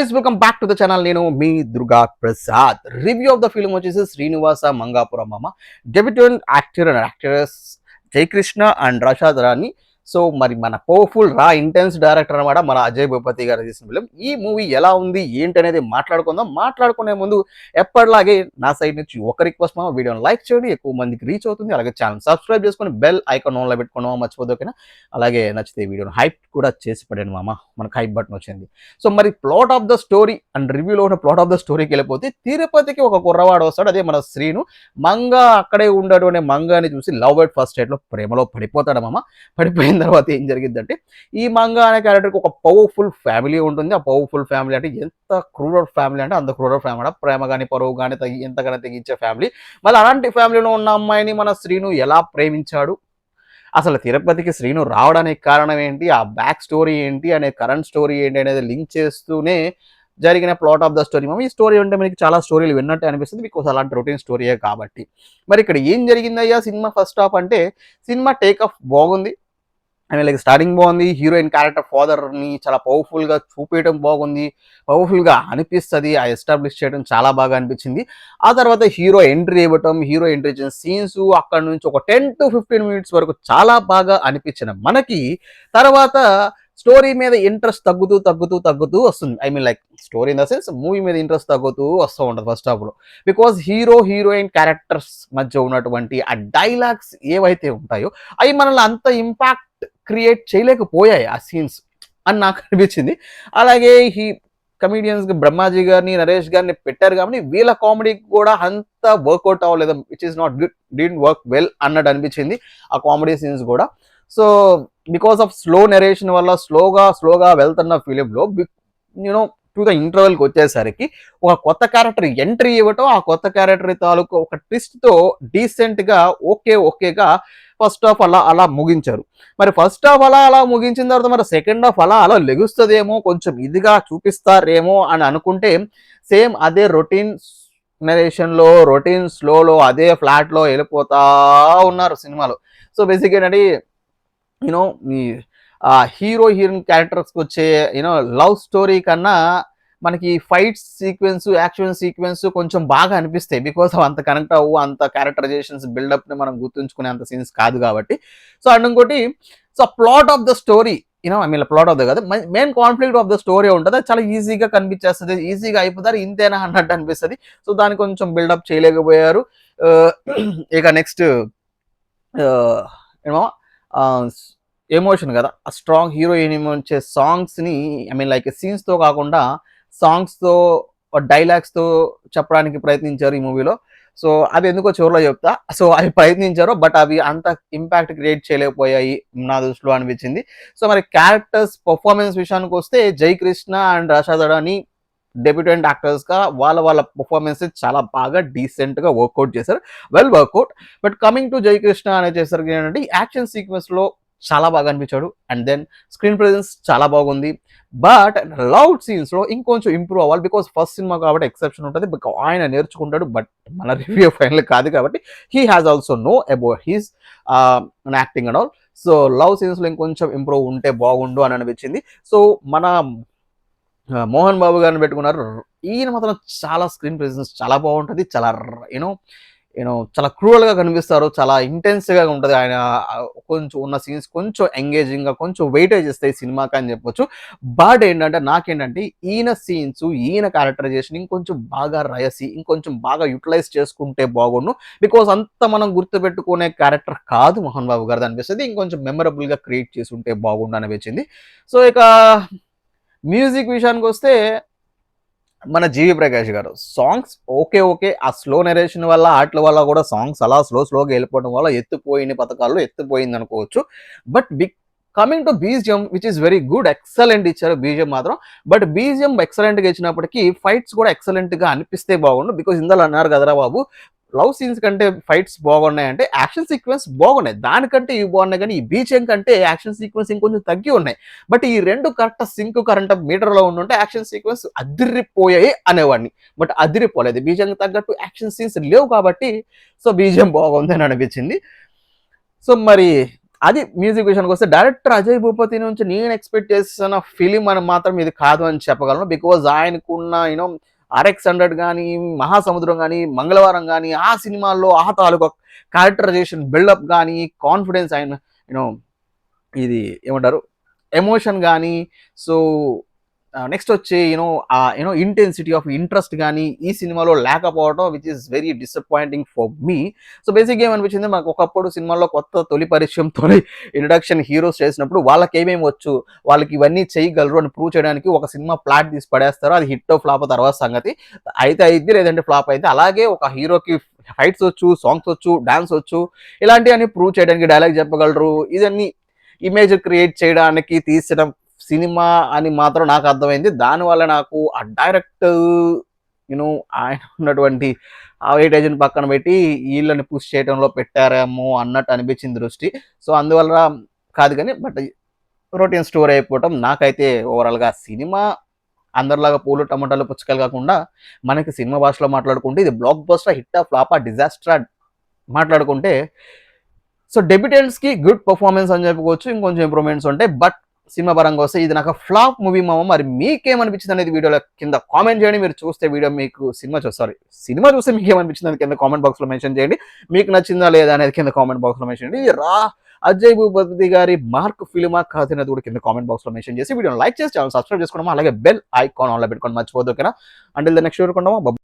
Welcome back to the channel. నేను మీ Durga Prasad. Review of the film వచ్చేసి శ్రీనివాస మంగాపురం మామ. Debutant actor and actress Jayakrishna and Rashad Rani. So మరి మన పవర్ఫుల్ రా ఇంటెన్స్ డైరెక్టర్ అనమాట మన అజయ్ భూపతి గారు చేసిన ఫిలిం. ఈ మూవీ ఎలా ఉంది ఏంటి అనేది మాట్లాడుకుందాం. మాట్లాడుకునే ముందు ఎప్పటిలాగే నా సైడ్ నుంచి ఒక రిక్వెస్ట్ మామ, వీడియోని లైక్ చేయండి, ఎక్కువ మందికి రీచ్ అవుతుంది. అలాగే ఛానల్ సబ్స్క్రైబ్ చేసుకొని బెల్ ఐకాన్ ఆన్లో పెట్టుకోవడం మర్చిపోదు, ఓకేనా? అలాగే నచ్చితే వీడియోని హైప్ కూడా చేసి పడండి మామ, మనకు హైప్ బటన్ వచ్చింది. సో మరి plot of the story and రివ్యూలో ఉన్న ప్లాట్ ఆఫ్ ద స్టోరీకి వెళ్ళిపోతే, తిరుపతికి ఒక కుర్రవాడు వస్తాడు, అదే మన శ్రీను. మంగా అక్కడే ఉండడు అనే మంగాని చూసి లవ్ ఎట్ ఫస్ట్ సైట్ లో ప్రేమలో పడిపోతాడు మామ. పడిపోయిన తర్వాత ఏం జరిగిందంటే, ఈ మంగా అనే క్యారెక్టర్కి ఒక పవర్ఫుల్ ఫ్యామిలీ ఉంటుంది. ఆ పవర్ఫుల్ ఫ్యామిలీ అంటే ఎంత క్రూరర్ ఫ్యామిలీ అంటే అంత క్రూరర్ ఫ్యామిలీ, ప్రేమ కానీ పరువు కానీ ఎంతగానో తెగించే ఫ్యామిలీ. మళ్ళీ అలాంటి ఫ్యామిలీలో ఉన్న అమ్మాయిని మన శ్రీను ఎలా ప్రేమించాడు, అసలు తిరుపతికి శ్రీను రావడానికి కారణం ఏంటి, ఆ బ్యాక్ స్టోరీ ఏంటి అనే కరెంట్ స్టోరీ ఏంటి అనేది లింక్ చేస్తూనే జరిగిన ప్లాట్ ఆఫ్ ద స్టోరీ. ఈ స్టోరీ అంటే మనకి చాలా స్టోరీలు విన్నట్టే అనిపిస్తుంది, బికాస్ అలాంటి రొటీన్ స్టోరీయే కాబట్టి. మరి ఇక్కడ ఏం జరిగిందయ్యా సినిమా ఫస్ట్ హాఫ్ అంటే, సినిమా టేక్ ఆఫ్ బాగుంది. అండ్ లైక్ స్టార్టింగ్ బాగుంది, హీరోయిన్ క్యారెక్టర్ ఫాదర్ని చాలా పవర్ఫుల్గా చూపించడం బాగుంది, పవర్ఫుల్గా అనిపిస్తుంది, ఆ ఎస్టాబ్లిష్ చేయడం చాలా బాగా అనిపించింది. ఆ తర్వాత హీరో ఎంట్రీ ఇవ్వటం, హీరో ఎంట్రీ ఇచ్చిన సీన్స్ అక్కడ నుంచి ఒక 10 to 15 minutes వరకు చాలా బాగా అనిపించిన మనకి, తర్వాత స్టోరీ మీద ఇంట్రెస్ట్ తగ్గుతూ వస్తుంది. I mean like story in the sense movie మీద ఇంట్రెస్ట్ తగ్గుతూ వస్తూ ఉంటుంది ఫస్ట్ హాఫ్లో. బికాజ్ హీరోయిన్ క్యారెక్టర్స్ మధ్య ఉన్నటువంటి ఆ డైలాగ్స్ ఏవైతే ఉంటాయో అవి మనల్ని అంత ఇంపాక్ట్ క్రియేట్ చేయలేకపోయాయి ఆ సీన్స్ అని నాకు అనిపించింది. అలాగే కమీడియన్స్ బ్రహ్మాజీ గారిని, నరేష్ గారిని పెట్టారు కాబట్టి వీళ్ళ కామెడీకి కూడా అంత వర్కౌట్ అవ్వలేదు. Which is not good, didn't work well అన్నట్టు అనిపించింది ఆ కామెడీ సీన్స్ కూడా. So because of slow narration వల్ల స్లోగా వెళ్తున్న ఫిలింలో యూనో టు ద ఇంటర్వెల్కి వచ్చేసరికి ఒక కొత్త క్యారెక్టర్ ఎంట్రీ ఇవ్వటం, ఆ కొత్త క్యారెక్టర్ తాలూకు ఒక ట్విస్ట్తో డీసెంట్గా ఓకేగా ఫస్ట్ హాఫ్ అలా ముగించారు. మరి ఫస్ట్ హాఫ్ అలా ముగించిన తర్వాత మరి సెకండ్ హాఫ్ అలా లెగుస్తుందేమో, కొంచెం ఇదిగా చూపిస్తారేమో అని అనుకుంటే, సేమ్ అదే రొటీన్ నరేషన్లో, రొటీన్ స్లోలో, అదే ఫ్లాట్లో వెళ్ళిపోతా ఉన్నారు సినిమాలో. సో బేసిక్ ఏంటంటే యూనో మీ హీరోయిన్ క్యారెక్టర్స్కి వచ్చే లవ్ స్టోరీ కన్నా మనకి ఫైట్ సీక్వెన్స్, యాక్షన్ సీక్వెన్స్ కొంచెం బాగా అనిపిస్తాయి. బికాస్ అంత కనెక్ట్ అవ్వు, అంత క్యారెక్టరైజేషన్స్ బిల్డప్ని మనం గుర్తుంచుకునే అంత సీన్స్ కాదు కాబట్టి. సో అండ్ ఇంకోటి, so plot of the story plot of the కాదు, main conflict of the story ఉంటుంది, అది చాలా ఈజీగా కనిపించేస్తుంది, ఈజీగా అయిపోతారు, ఇంతేనా అన్నట్టు అనిపిస్తుంది. సో దాన్ని కొంచెం బిల్డప్ చేయలేకపోయారు. ఇక నెక్స్ట్ ఏమో ఎమోషన్ కదా, ఆ స్ట్రాంగ్ హీరోయిన్ వచ్చే సాంగ్స్ని లైక్ సీన్స్తో కాకుండా సాంగ్స్తో, డైలాగ్స్తో చెప్పడానికి ప్రయత్నించారు ఈ మూవీలో. సో అవి ఎందుకో చివరిలో చెప్తా. సో అవి ప్రయత్నించారు, బట్ అవి అంత ఇంపాక్ట్ క్రియేట్ చేయలేకపోయాయి నా దృష్టిలో అనిపించింది. సో మరి క్యారెక్టర్స్ పర్ఫార్మెన్స్ విషయానికి వస్తే, జయకృష్ణ అండ్ రషాద్ రాణి డెబ్యూటెంట్ యాక్టర్స్గా వాళ్ళ పర్ఫార్మెన్స్ చాలా బాగా డీసెంట్గా వర్కౌట్ చేశారు, well work out. But coming to Jayakrishna అనే చేసరికి ఏంటంటే, యాక్షన్ సీక్వెన్స్లో చాలా బాగా అనిపించాడు. అండ్ దెన్ స్క్రీన్ ప్రెజెన్స్ చాలా బాగుంది. బట్ లౌడ్ సీన్స్లో ఇంకొంచెం ఇంప్రూవ్ అవ్వాలి, బికాస్ ఫస్ట్ సినిమా కాబట్టి ఎక్సెప్షన్ ఉంటుంది, బికాస్ ఆయన నేర్చుకుంటాడు. బట్ మన రివ్యూ ఫైనల్ కాదు కాబట్టి he has also know about his acting and all. So love సీన్స్లో ఇంకొంచెం ఇంప్రూవ్ ఉంటే బాగుండు అని అనిపించింది. సో మన మోహన్ బాబు గారిని పెట్టుకున్నారు. ఈయన మాత్రం చాలా స్క్రీన్ ప్రెజెన్స్ చాలా బాగుంటుంది, చాలా చాలా క్రూరల్గా కనిపిస్తారు, చాలా ఇంటెన్స్గా ఉంటుంది. ఆయన కొంచెం ఉన్న సీన్స్ కొంచెం ఎంగేజింగ్గా, కొంచెం వెయిటేజ్ ఇస్తాయి సినిమాకి అని చెప్పొచ్చు. బట్ ఏంటంటే నాకేంటంటే ఈయన సీన్స్, ఈయన క్యారెక్టరైజేషన్ ఇంకొంచెం బాగా రాయసి, ఇంకొంచెం బాగా యూటిలైజ్ చేసుకుంటే బాగుండు. బికాస్ అంత మనం గుర్తుపెట్టుకునే క్యారెక్టర్ కాదు మోహన్ బాబు గారిది అనిపిస్తుంది, ఇంకొంచెం మెమరబుల్గా క్రియేట్ చేసి ఉంటే బాగుండు అనిపించింది. సో ఇక మ్యూజిక్ విషయానికి వస్తే, మన జీవి ప్రకాష్ గారు సాంగ్స్ ఓకే, ఆ స్లో నెరేషన్ వల్ల వాటి వల్ల కూడా సాంగ్స్ అలా స్లోగా వెళ్ళిపోవడం వల్ల ఎత్తుపోయిన పథకాల్లో ఎత్తుపోయింది అనుకోవచ్చు. But coming to BGM which is very good, excellent ఇచ్చారు బీజిఎం మాత్రం. బట్ బీజిఎం ఎక్సలెంట్గా ఇచ్చినప్పటికీ ఫైట్స్ కూడా ఎక్సలెంట్గా అనిపిస్తే బాగుండు. బికాజ్ ఇందులో అన్నారు కదరా బాబు, లవ్ సీన్స్ కంటే ఫైట్స్ బాగున్నాయి అంటే యాక్షన్ సీక్వెన్స్ బాగున్నాయి, దానికంటే ఇవి బాగున్నాయి, కానీ ఈ బీజిఎం కంటే యాక్షన్ సీక్వెన్స్ ఇంకొంచెం తగ్గి ఉన్నాయి. బట్ ఈ రెండు కరెక్ట్ సింక్ కరెంట్ మీటర్లో ఉండుంటే యాక్షన్ సీక్వెన్స్ అదిరిపోయాయి అనేవాడిని. బట్ అదిరిపోలేదు, బీజిఎం తగ్గట్టు యాక్షన్ సీన్స్ లేవు కాబట్టి. సో బీజిఎం బాగుంది అని అనిపించింది. సో మరి అది మ్యూజిక్ విషయానికి వస్తే డైరెక్టర్ అజయ్ భూపతి నుంచి నేను ఎక్స్పెక్ట్ చేస్తున్న ఫిలిం అని మాత్రం ఇది కాదు అని చెప్పగలను. బికాజ్ ఆయనకున్న RX-100 కానీ, మహాసముద్రం కానీ, మంగళవారం కానీ, ఆ సినిమాల్లో ఆ తాలూకా క్యారెక్టరైజేషన్ బిల్డప్ కానీ, కాన్ఫిడెన్స్ ఆయన యూనో ఇది ఏమంటారు ఎమోషన్ కానీ, సో నెక్స్ట్ వచ్చి ఇంటెన్సిటీ ఆఫ్ ఇంట్రెస్ట్ కానీ ఈ సినిమాలో లేకపోవడం which is very disappointing for me. So బేసిక్గా ఏమనిపించింది, మాకు ఒకప్పుడు సినిమాల్లో కొత్త తొలి పరిచయంతో ఇంట్రడక్షన్ హీరోస్ చేసినప్పుడు వాళ్ళకి ఏమేమి వచ్చు, వాళ్ళకి ఇవన్నీ చేయగలరు అని ప్రూవ్ చేయడానికి ఒక సినిమా ప్లాట్ తీసి పడేస్తారు. అది హిట్ ఫ్లాప్ తర్వాత సంగతి, అయితే అయింది లేదంటే ఫ్లాప్ అయితే. అలాగే ఒక హీరోకి ఫైట్స్ వచ్చు, సాంగ్స్ వచ్చు, డాన్స్ వచ్చు, ఇలాంటివన్నీ ప్రూవ్ చేయడానికి డైలాగ్ చెప్పగలరు, ఇదన్నీ ఇమేజ్ క్రియేట్ చేయడానికి తీసిన సినిమా అని మాత్రం నాకు అర్థమైంది. దానివల్ల నాకు ఆ డైరెక్ట్ ఆయన ఉన్నటువంటి ఆ వెయిటేజ్ని పక్కన పెట్టి వీళ్ళని పుష్ చేయడంలో పెట్టారేమో అన్నట్టు అనిపించింది దృష్టి. సో అందువల్ల కాదు కానీ, బట్ రొటీన్ స్టోరీ అయిపోవటం నాకైతే ఓవరాల్గా సినిమా అందరిలాగా పూలు టమాటాలు పుచ్చకాయలు కాకుండా మనకి సినిమా భాషలో మాట్లాడుకుంటే ఇది బ్లాక్ బస్టర్, హిట్టా ఫ్లాపా, డిజాస్టర్ మాట్లాడుకుంటే, సో డెబ్యూటెంట్స్కి గుడ్ పర్ఫార్మెన్స్ అని చెప్పుకోవచ్చు, ఇంకొంచెం ఇంప్రూవ్మెంట్స్ ఉంటాయి. బట్ సినిమా పరంగా వస్తే ఇది నాకు ఫ్లాప్ మూవీ మామ. మరి మీకేమనిపించింది అనేది వీడియోలో కింద కామెంట్ చేయండి. మీరు చూస్తే వీడియో మీకు సినిమా చూస్తే మీకు ఏమనిపించింది అనేది కింద కామెంట్ బాక్స్లో మెన్షన్ చేయండి. మీకు నచ్చిందా లేదా అనేది కింద కామెంట్ బాక్స్లో మెన్షన్ చేయండి. అజయ్ భూపతి గారి మార్క్ ఫిల్మా కాదు అనేది కూడా కింద కామెంట్ బాక్స్లో మెన్షన్ చేసి వీడియోని లైక్ చేసి ఛానల్ సబ్స్క్రైబ్ చేసుకోవడం, అలాగే బెల్ ఐకాన్ ఆన్లో పెట్టుకొని మర్చిపోదు. ఓకేనా? Until the next video కొంటామా.